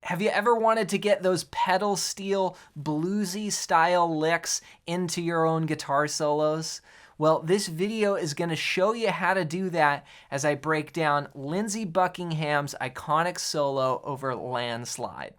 Have you ever wanted to get those pedal steel bluesy style licks into your own guitar solos? Well, this video is going to show you how to do that as I break down Lindsey Buckingham's iconic solo over Landslide.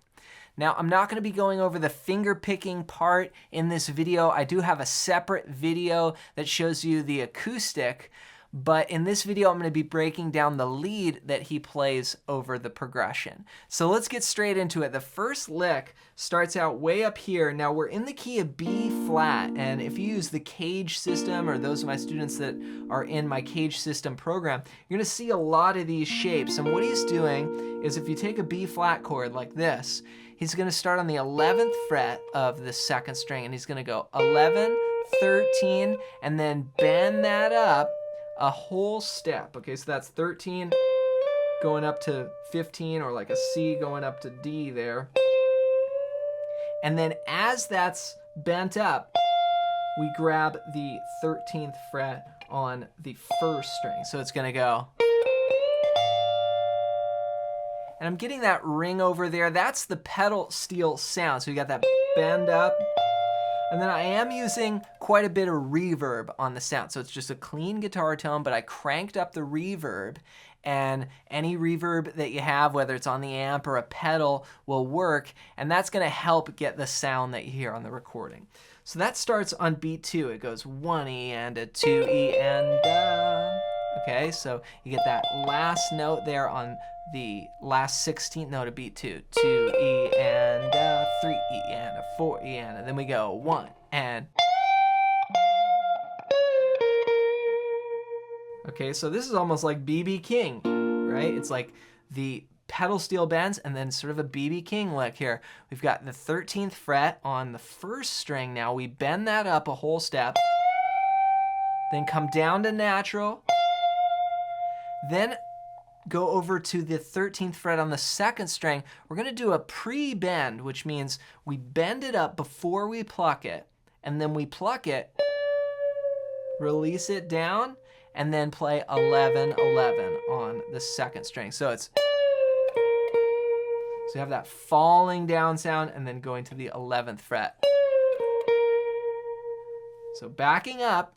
Now, I'm not going to be going over the finger picking part in this video. I do have a separate video that shows you the acoustic, but in this video, I'm going to be breaking down the lead that he plays over the progression. So let's get straight into it. The first lick starts out way up here. Now we're in the key of B flat, and if you use the Cage system, or those of my students that are in my Cage system program, you're going to see a lot of these shapes. And what he's doing is, if you take a B flat chord like this, he's going to start on the 11th fret of the second string, and he's going to go 11, 13, and then bend that up a whole step. Okay, so that's 13 going up to 15, or like a C going up to D there. And then as that's bent up, we grab the 13th fret on the first string. So it's gonna go. And I'm getting that ring over there. That's the pedal steel sound. So you got that bend up. And then I am using quite a bit of reverb on the sound. So it's just a clean guitar tone, but I cranked up the reverb, and any reverb that you have, whether it's on the amp or a pedal, will work, and that's gonna help get the sound that you hear on the recording. So that starts on beat 2. It goes 1E and a 2E and a. Okay, so you get that last note there on the last 16th note of beat 2. 2E and a, 3E and a, 4E and a. Then we go 1 and. Okay, so this is almost like B.B. King, right? It's like the pedal steel bends and then sort of a B.B. King lick here. We've got the 13th fret on the first string now. We bend that up a whole step, then come down to natural, then go over to the 13th fret on the second string. We're going to do a pre-bend, which means we bend it up before we pluck it, and then we pluck it, release it down, and then play 11, 11 on the second string. So it's, so you have that falling down sound and then going to the 11th fret. So backing up.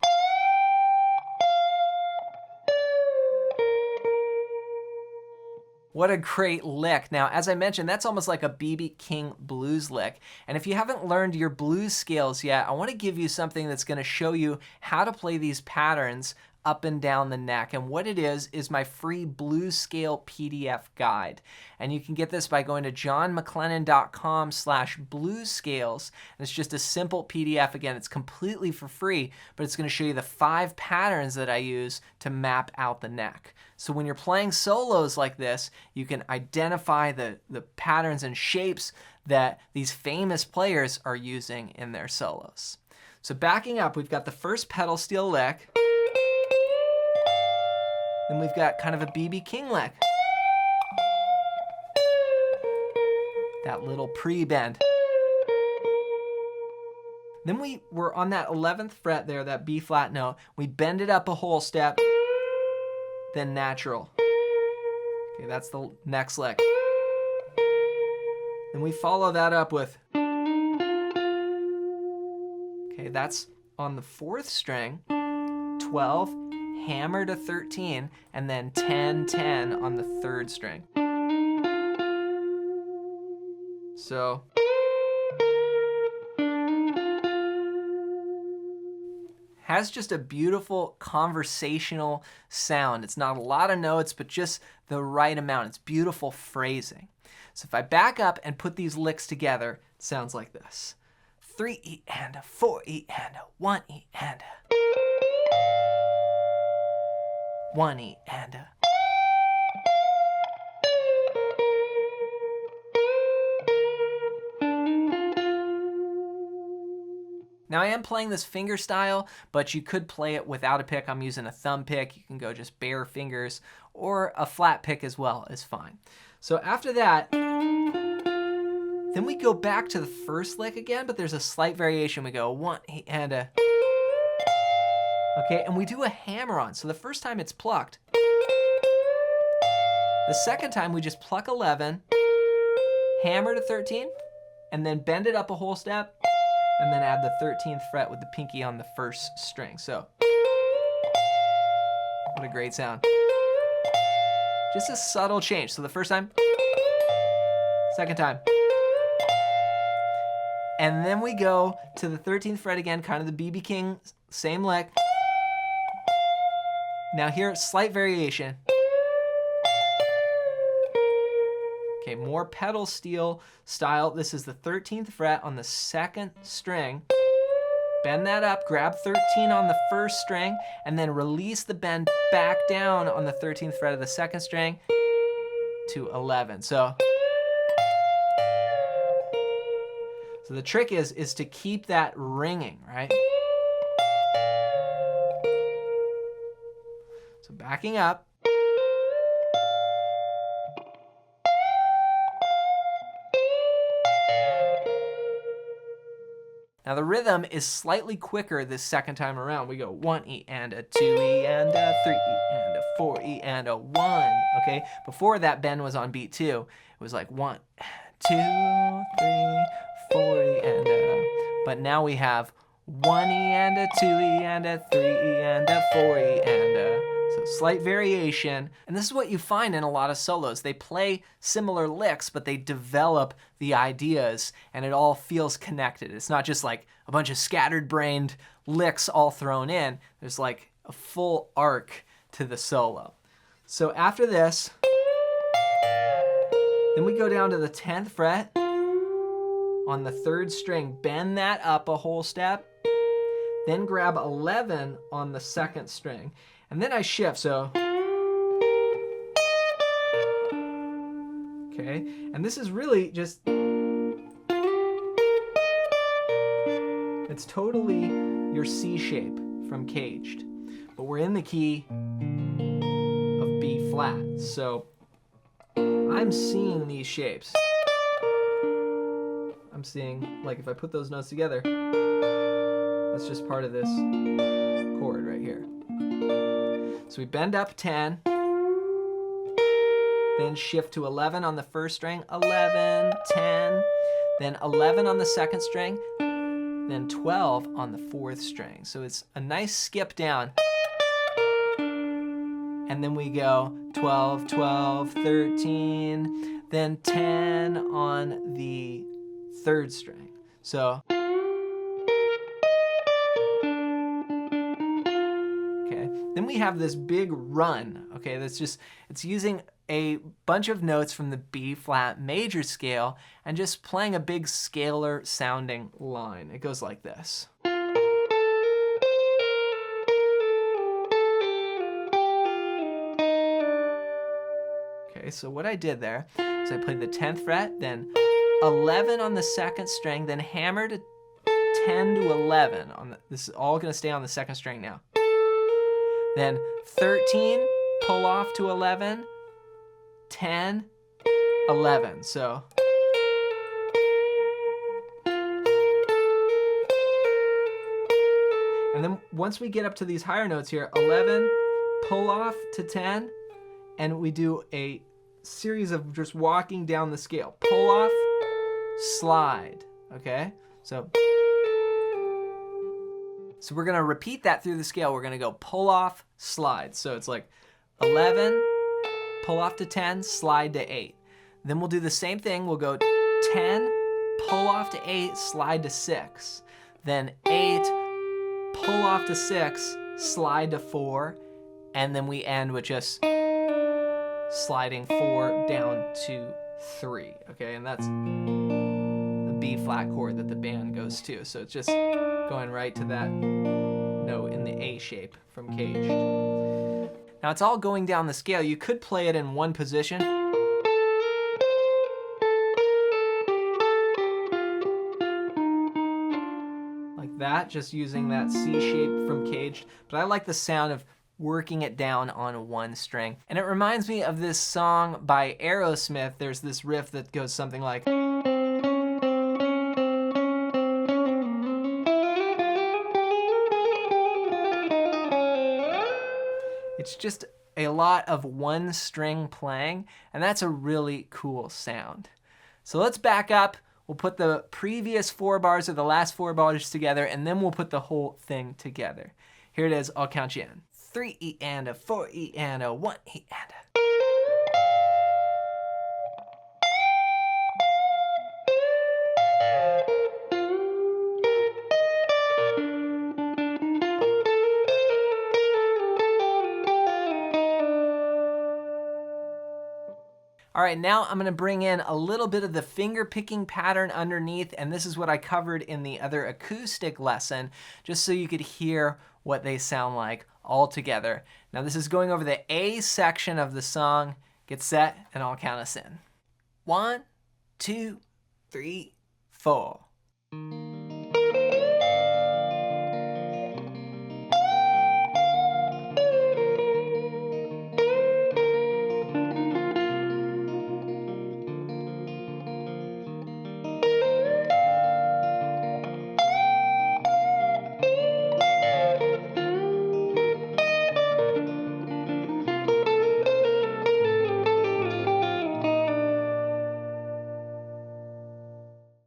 What a great lick. Now, as I mentioned, that's almost like a B.B. King blues lick. And if you haven't learned your blues scales yet, I want to give you something that's going to show you how to play these patterns up and down the neck. And what it is my free blues scale PDF guide. And you can get this by going to johnmclennan.com/bluescales. And it's just a simple PDF. Again, it's completely for free, but it's going to show you the 5 patterns that I use to map out the neck. So when you're playing solos like this, you can identify the patterns and shapes that these famous players are using in their solos. So backing up, we've got the first pedal steel lick. Then we've got kind of a B.B. King lick. That little pre-bend. Then we're on that 11th fret there, that B flat note. We bend it up a whole step, then natural. Okay, that's the next lick. Then we follow that up with, okay, that's on the 4th string, 12, hammer to 13, and then 10, 10 on the 3rd string. So has just a beautiful conversational sound. It's not a lot of notes, but just the right amount. It's beautiful phrasing. So if I back up and put these licks together, it sounds like this. 3E and a, 4E and a, 1E and a, 1E and a. Now I am playing this finger style, but you could play it without a pick. I'm using a thumb pick. You can go just bare fingers, or a flat pick as well is fine. So after that, then we go back to the first lick again, but there's a slight variation. We go 1E and a. Okay, and we do a hammer on. So the first time it's plucked. The second time we just pluck 11, hammer to 13, and then bend it up a whole step, and then add the 13th fret with the pinky on the first string. So, what a great sound. Just a subtle change. So the first time, second time. And then we go to the 13th fret again, kind of the B.B. King, same lick. Now here, slight variation. Okay, more pedal steel style. This is the 13th fret on the second string. Bend that up, grab 13 on the first string, and then release the bend back down on the 13th fret of the second string to 11. So the trick is to keep that ringing, right? So backing up. Now the rhythm is slightly quicker this second time around. We go 1E and a 2E and a 3E and a 4E and a 1. Okay, before that bend was on beat 2. It was like 1, 2, 3, 4E and a. But now we have 1E and a 2E and a 3E and a 4E and a. So slight variation. And this is what you find in a lot of solos. They play similar licks, but they develop the ideas and it all feels connected. It's not just like a bunch of scattered brained licks all thrown in. There's like a full arc to the solo. So after this, then we go down to the 10th fret on the third string, bend that up a whole step, then grab 11 on the second string. And then I shift, so. Okay, and this is really just, it's totally your C shape from Caged, but we're in the key of B flat. So I'm seeing these shapes. I'm seeing, like if I put those notes together, that's just part of this chord right here. So we bend up 10, then shift to 11 on the first string, 11, 10, then 11 on the second string, then 12 on the fourth string. So it's a nice skip down. And then we go 12, 12, 13, then 10 on the third string. So then we have this big run, okay, that's just, it's using a bunch of notes from the B flat major scale and just playing a big scalar sounding line. It goes like this. Okay, so what I did there is I played the 10th fret, then 11 on the second string, then hammered 10 to 11 on the, this is all gonna stay on the second string now. Then 13, pull off to 11, 10, 11. So and then once we get up to these higher notes here, 11, pull off to 10, and we do a series of just walking down the scale. Pull off, slide, okay? So we're gonna repeat that through the scale. We're gonna go pull off, slide. So it's like 11, pull off to 10, slide to 8. Then we'll do the same thing. We'll go 10, pull off to 8, slide to 6. Then 8, pull off to 6, slide to 4. And then we end with just sliding 4 down to 3. Okay, and that's the B flat chord that the band goes to. So it's just going right to that note in the A shape from Caged. Now it's all going down the scale. You could play it in one position. Like that, just using that C shape from Caged. But I like the sound of working it down on one string. And it reminds me of this song by Aerosmith. There's this riff that goes something like, it's just a lot of one string playing, and that's a really cool sound. So let's back up. We'll put the previous 4 bars or the last 4 bars together, and then we'll put the whole thing together. Here it is. I'll count you in. 3 E and a, 4 E and a, 1 E and a. All right, now I'm gonna bring in a little bit of the finger picking pattern underneath, and this is what I covered in the other acoustic lesson, just so you could hear what they sound like all together. Now this is going over the A section of the song. Get set, and I'll count us in. 1, 2, 3, 4.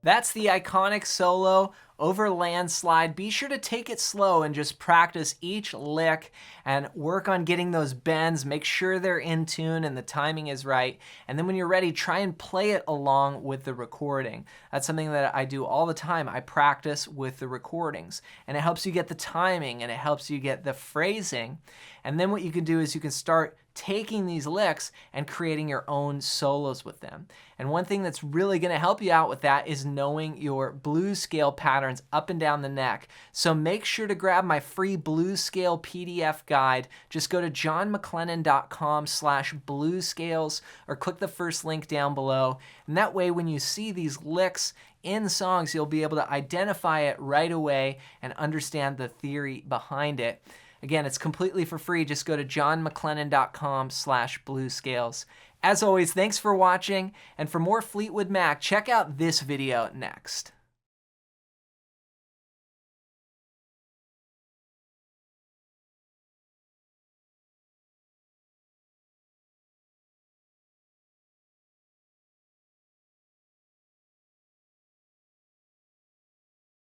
That's the iconic solo over Landslide. Be sure to take it slow and just practice each lick and work on getting those bends. Make sure they're in tune and the timing is right. And then when you're ready, try and play it along with the recording. That's something that I do all the time. I practice with the recordings, and it helps you get the timing and it helps you get the phrasing. And then what you can do is you can start taking these licks and creating your own solos with them. And one thing that's really going to help you out with that is knowing your blues scale patterns up and down the neck. So make sure to grab my free blues scale PDF guide. Just go to johnmcclennan.com/bluescales or click the first link down below. And that way when you see these licks in songs, you'll be able to identify it right away and understand the theory behind it. Again, it's completely for free. Just go to johnmcclennan.com/bluescales. As always, thanks for watching. And for more Fleetwood Mac, check out this video next.